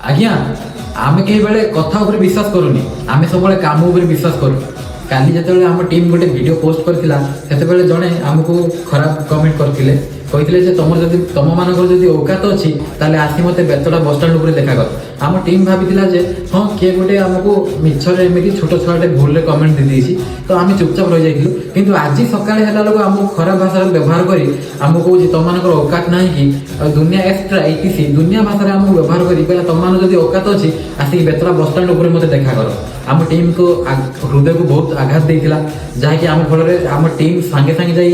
आज्ञा आम कई बेले कथा उपर विश्वास करूनी आम सब काम उपर विश्वास करूँ काली जो आम टीम गोटे वीडियो पोस्ट करथिला सेते जड़े आमको खराब कमेंट करथिले कहते तुम जब तुम मानक जब औकात अच्छी ताले आसी मत बेतड़ा बसस्टाण्ड उपर देखा कर आम टीम भाभी हाँ किए गोटे आमको मिछर एमती छोट छुआटे भूल कमेंट दे देसी तो आम चुपचाप रही जाइलु किंतु आज सकाळे हला लोक आमको खराब भाषा व्यवहार करी आमको कहूँ तुम मानक औकात ना कि दुनिया एक्सट्रा एटीसी दुनिया भाषा आमको व्यवहार करी कहला तुम मान जब औकात अच्छी आसिक बेतड़ा बसस्टाण्ड उपर मत देखा कर आम टीम को हृदय को बहुत आघात देइथिला जहाँकि आम फल आम टीम सांगे सांगे जाई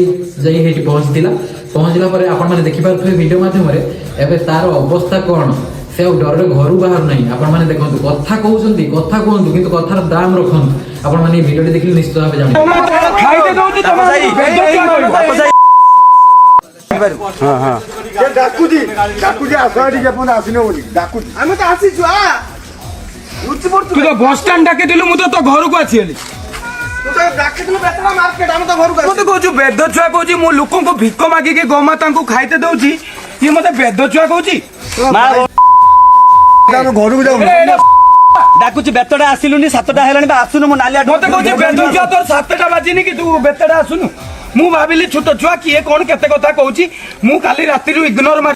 पहुँचला पर आपण मैंने देखिपारे वीडियो माध्यम एवं तार अवस्था कौन से डर घर बाहर नहीं आपण मैंने देखो कथा कहते कथा कहतु कि कथार दाम रखु आपण मैंने वीडियो देखिए निश्चित भाव जानी बस स्टाण्ड डाकिलु मु तो घर को आसी बेद छुआ कौची मो लोक भिक मागिक गोमाता को खाइते दौची ये मत बेद छुआ कौची डाकुची बेतड़ा आसिलुनी 7टा हेलानी बा आसुनु मो नालिया मते कहूची बेद छुआ तोर 7टा बाजिनी कि तू बेतड़ा आसुनु मु भाबिली छोट छुआ किए कोन केते कथा कहूची मु काली राती इग्नोर मार